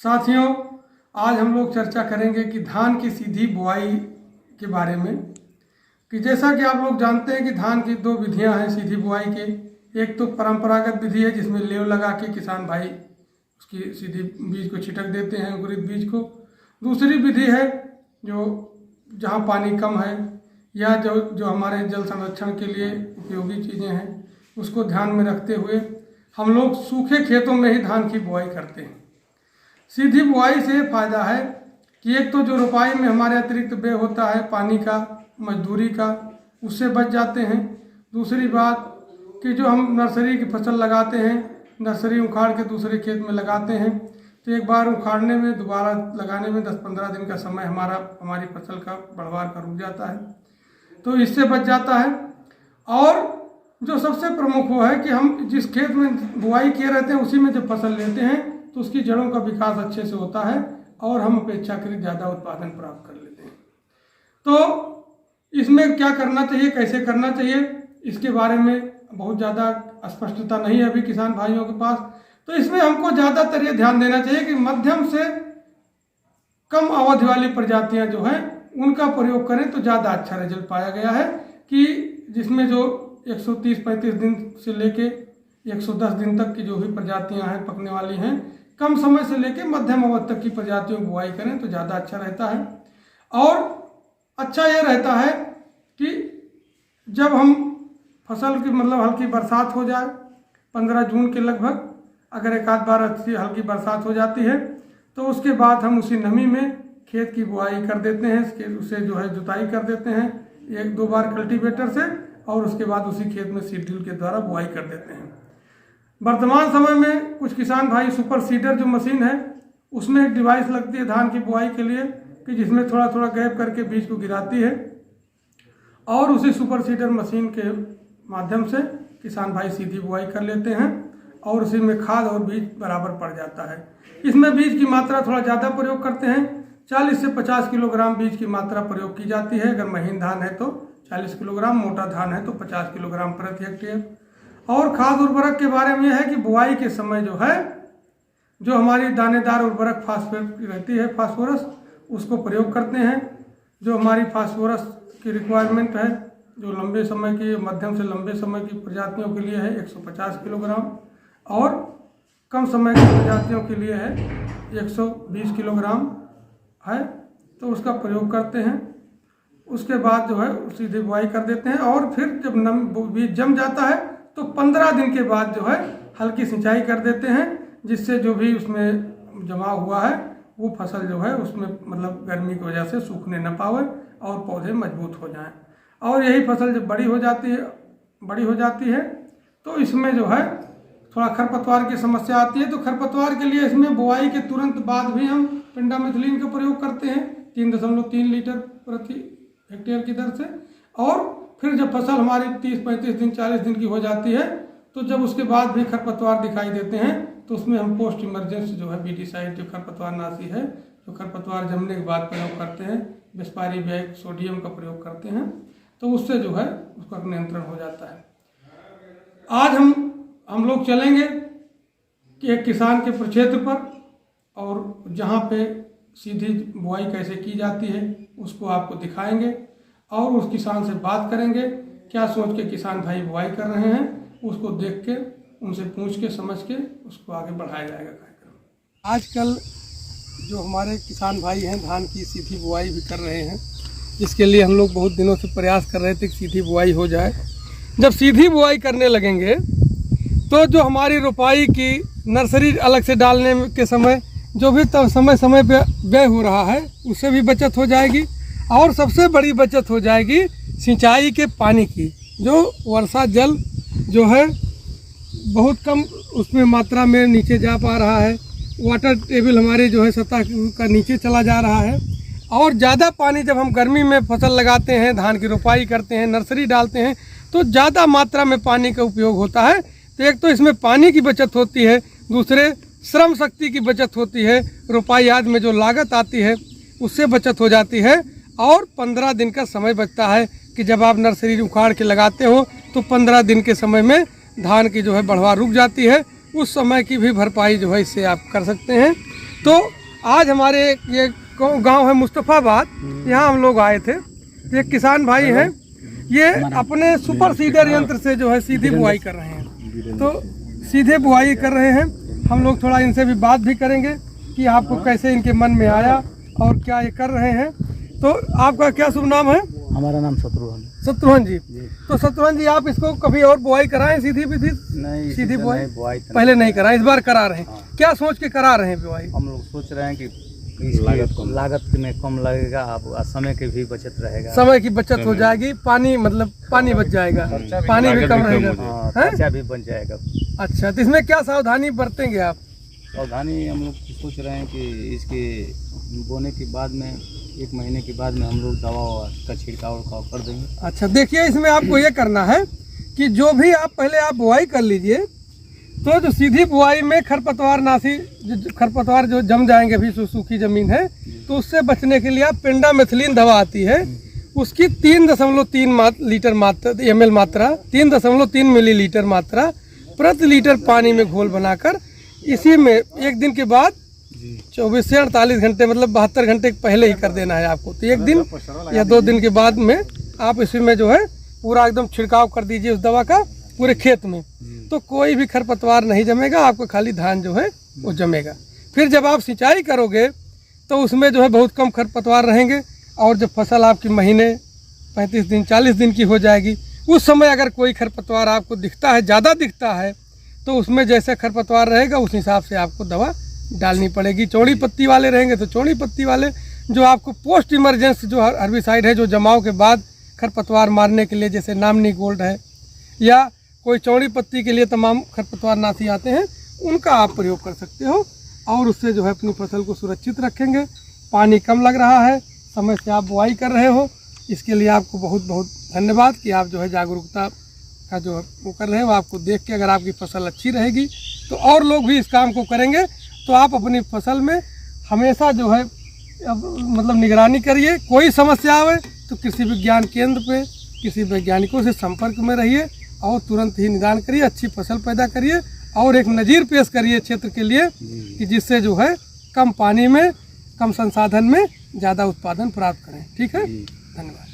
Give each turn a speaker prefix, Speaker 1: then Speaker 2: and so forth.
Speaker 1: साथियों, आज हम लोग चर्चा करेंगे कि धान की सीधी बुआई के बारे में। कि जैसा कि आप लोग जानते हैं कि धान की दो विधियां हैं सीधी बुआई के। एक तो परंपरागत विधि है जिसमें लेव लगा के किसान भाई उसकी सीधी बीज को छिटक देते हैं, अंकुरित बीज को। दूसरी विधि है जो जहां पानी कम है या जो हमारे जल संरक्षण के लिए उपयोगी चीज़ें हैं उसको ध्यान में रखते हुए हम लोग सूखे खेतों में ही धान की बुआई करते हैं। सीधी बुआई से फ़ायदा है कि एक तो जो रोपाई में हमारे अतिरिक्त व्यय होता है पानी का, मजदूरी का, उससे बच जाते हैं। दूसरी बात कि जो हम नर्सरी की फसल लगाते हैं, नर्सरी उखाड़ के दूसरे खेत में लगाते हैं तो एक बार उखाड़ने में दोबारा लगाने में 10-15 दिन का समय हमारी फसल का बढ़वार का रुक जाता है, तो इससे बच जाता है। और जो सबसे प्रमुख वो है कि हम जिस खेत में बुआई किए रहते हैं उसी में जब फसल लेते हैं तो उसकी जड़ों का विकास अच्छे से होता है और हम अपेक्षाकृत ज़्यादा उत्पादन प्राप्त कर लेते हैं। तो इसमें क्या करना चाहिए, कैसे करना चाहिए, इसके बारे में बहुत ज़्यादा स्पष्टता नहीं है अभी किसान भाइयों के पास। तो इसमें हमको ज़्यादातर ये ध्यान देना चाहिए कि मध्यम से कम अवधि वाली प्रजातियां जो हैं उनका प्रयोग करें तो ज़्यादा अच्छा रिजल्ट पाया गया है। कि जिसमें जो 130-35 दिन से लेके 110 दिन तक की जो भी प्रजातियां हैं पकने वाली हैं, कम समय से लेके मध्यम अवधि तक की प्रजातियों की बुआई करें तो ज़्यादा अच्छा रहता है। और अच्छा ये रहता है कि जब हम फसल की हल्की बरसात हो जाए 15 जून के लगभग, अगर एक आध बार अच्छी हल्की बरसात हो जाती है तो उसके बाद हम उसी नमी में खेत की बुआई कर देते हैं। उसे जो है जुताई कर देते हैं 1-2 बार कल्टीवेटर से और उसके बाद उसी खेत में सीड ड्रिल के द्वारा बुआई कर देते हैं। वर्तमान समय में कुछ किसान भाई सुपर सीडर जो मशीन है उसमें एक डिवाइस लगती है धान की बुआई के लिए कि जिसमें थोड़ा थोड़ा गैप करके बीज को गिराती है और उसी सुपर सीडर मशीन के माध्यम से किसान भाई सीधी बुआई कर लेते हैं और उसी में खाद और बीज बराबर पड़ जाता है। इसमें बीज की मात्रा थोड़ा ज़्यादा प्रयोग करते हैं, 40 से 50 किलोग्राम बीज की मात्रा प्रयोग की जाती है। अगर महीन धान है तो 40 किलोग्राम, मोटा धान है तो 50 किलोग्राम प्रति हेक्टेयर। और खाद उर्वरक के बारे में है कि बुआई के समय जो है जो हमारी दानेदार उर्वरक फास्फेट रहती है, फास्फोरस, उसको प्रयोग करते हैं। जो हमारी फास्फोरस की रिक्वायरमेंट है जो लंबे समय की, मध्यम से लंबे समय की प्रजातियों के लिए है 150 किलोग्राम और कम समय की प्रजातियों के लिए है 120 किलोग्राम है, तो उसका प्रयोग करते हैं। उसके बाद जो है सीधे बुआई कर देते हैं और फिर जब बीज जम जाता है तो 15 दिन के बाद जो है हल्की सिंचाई कर देते हैं जिससे जो भी उसमें जमा हुआ है वो फसल जो है उसमें गर्मी की वजह से सूखने न पावे और पौधे मजबूत हो जाएं। और यही फसल जब बड़ी हो जाती है तो इसमें जो है थोड़ा खरपतवार की समस्या आती है। तो खरपतवार के लिए इसमें बुआई के तुरंत बाद भी हम पेंडामिथलिन का प्रयोग करते हैं 3.3 लीटर प्रति हेक्टेयर की दर से। और फिर जब फसल हमारी 30-35 दिन 40 दिन की हो जाती है तो जब उसके बाद भी खरपतवार दिखाई देते हैं तो उसमें हम पोस्ट इमरजेंस जो है बीटीसाइड जो खरपतवार नाशी है जो खरपतवार जमने के बाद प्रयोग करते हैं, बिस्पारी बैग सोडियम का प्रयोग करते हैं, तो उससे जो है उसका नियंत्रण हो जाता है। आज हम लोग चलेंगे कि एक किसान के प्रक्षेत्र पर और जहाँ पे सीधी बुआई कैसे की जाती है उसको आपको दिखाएंगे और उस किसान से बात करेंगे क्या सोच के किसान भाई बुआई कर रहे हैं, उसको देख के उनसे पूछ के समझ के उसको आगे बढ़ाया जाएगा कार्यक्रम। आजकल जो हमारे किसान भाई हैं धान की सीधी बुआई भी कर रहे हैं, जिसके लिए हम लोग बहुत दिनों से प्रयास कर रहे थे कि सीधी बुआई हो जाए। जब सीधी बुआई करने लगेंगे तो जो हमारी रोपाई की नर्सरी अलग से डालने के समय जो भी समय पे व्यय हो रहा है उससे भी बचत हो जाएगी और सबसे बड़ी बचत हो जाएगी सिंचाई के पानी की। जो वर्षा जल जो है बहुत कम उसमें मात्रा में नीचे जा पा रहा है, वाटर टेबल हमारे जो है सतह का नीचे चला जा रहा है। और ज़्यादा पानी जब हम गर्मी में फसल लगाते हैं, धान की रोपाई करते हैं, नर्सरी डालते हैं तो ज़्यादा मात्रा में पानी का उपयोग होता है। तो एक तो इसमें पानी की बचत होती है, दूसरे श्रम शक्ति की बचत होती है, रोपाई आदि में जो लागत आती है उससे बचत हो जाती है और 15 दिन का समय बचता है कि जब आप नर्सरी उखाड़ के लगाते हो तो 15 दिन के समय में धान की जो है बढ़वा रुक जाती है, उस समय की भी भरपाई जो है इससे आप कर सकते हैं। तो आज हमारे ये गांव है मुस्तफ़ाबाद, यहाँ हम लोग आए थे। ये किसान भाई हैं, ये अपने सुपर सीडर यंत्र से जो है सीधी बुआई कर रहे हैं। तो सीधे बुआई कर रहे हैं, हम लोग थोड़ा इनसे भी बात भी करेंगे कि आपको कैसे इनके मन में आया और क्या ये कर रहे हैं। तो आपका क्या शुभ नाम है?
Speaker 2: हमारा नाम
Speaker 1: शत्रुघ्न जी। तो शत्रुघ्न जी, आप इसको कभी और बुआई कराएं सीधी विधि?
Speaker 2: नहीं,
Speaker 1: सीधी बुआई
Speaker 2: पहले
Speaker 1: नहीं कराएं, इस बार करा रहे हैं। क्या सोच के करा रहे हैं बुआई?
Speaker 2: हम लोग सोच रहे हैं कि लागत में कम लगेगा, अब समय की भी बचत रहेगा,
Speaker 1: समय की बचत हो जाएगी, पानी बच जाएगा, पानी भी कम रहेगा,
Speaker 2: खर्चा भी बच जाएगा।
Speaker 1: अच्छा, तो इसमें क्या सावधानी बरतेंगे आप?
Speaker 2: सावधानी हम लोग सोच रहे हैं कि इसके बोने के बाद में 1 महीने के बाद में हम लोग दवा का छिड़काव कर देंगे।
Speaker 1: अच्छा, देखिए इसमें आपको ये करना है कि जो भी आप पहले आप बुआई कर लीजिए, तो जो सीधी बुआई में खरपतवार जो जम जाएंगे, भी सूखी जमीन है तो उससे बचने के लिए आप पेंडामेथिलीन दवा आती है, उसकी 3.3 लीटर मात्रा ml मात्रा 3.3 मिलीलीटर मात्रा प्रति लीटर पानी में घोल बनाकर इसी में 1 दिन के बाद 24 से 48 घंटे मतलब 72 घंटे पहले ही कर देना है आपको। तो 1 दिन या 2 दिन के बाद में आप इसी में जो है पूरा एकदम छिड़काव कर दीजिए उस दवा का पूरे खेत में, तो कोई भी खरपतवार नहीं जमेगा, आपको खाली धान जो है वो जमेगा। फिर जब आप सिंचाई करोगे तो उसमें जो है बहुत कम खरपतवार रहेंगे, और जब फसल आपकी महीने 35 दिन 40 दिन की हो जाएगी, उस समय अगर कोई खरपतवार आपको दिखता है, ज़्यादा दिखता है, तो उसमें जैसे खरपतवार रहेगा उस हिसाब से आपको दवा डालनी पड़ेगी। चौड़ी पत्ती वाले रहेंगे तो चौड़ी पत्ती वाले, जो आपको पोस्ट इमरजेंसी जो हर्बिसाइड है जो जमाव के बाद खरपतवार मारने के लिए, जैसे नामनी गोल्ड है या कोई चौड़ी पत्ती के लिए तमाम खरपतवार नाशी आते हैं, उनका आप प्रयोग कर सकते हो और उससे जो है अपनी फसल को सुरक्षित रखेंगे। पानी कम लग रहा है, समय से आप बुआई कर रहे हो, इसके लिए आपको बहुत बहुत धन्यवाद कि आप जो है जागरूकता का जो है वो कर रहे हो। आपको देख के अगर आपकी फसल अच्छी रहेगी तो और लोग भी इस काम को करेंगे। तो आप अपनी फसल में हमेशा जो है मतलब निगरानी करिए, कोई समस्या आवे तो कृषि विज्ञान केंद्र पे किसी वैज्ञानिकों से संपर्क में रहिए और तुरंत ही निदान करिए, अच्छी फसल पैदा करिए और एक नज़ीर पेश करिए क्षेत्र के लिए कि जिससे जो है कम पानी में कम संसाधन में ज़्यादा उत्पादन प्राप्त करें। ठीक है, धन्यवाद।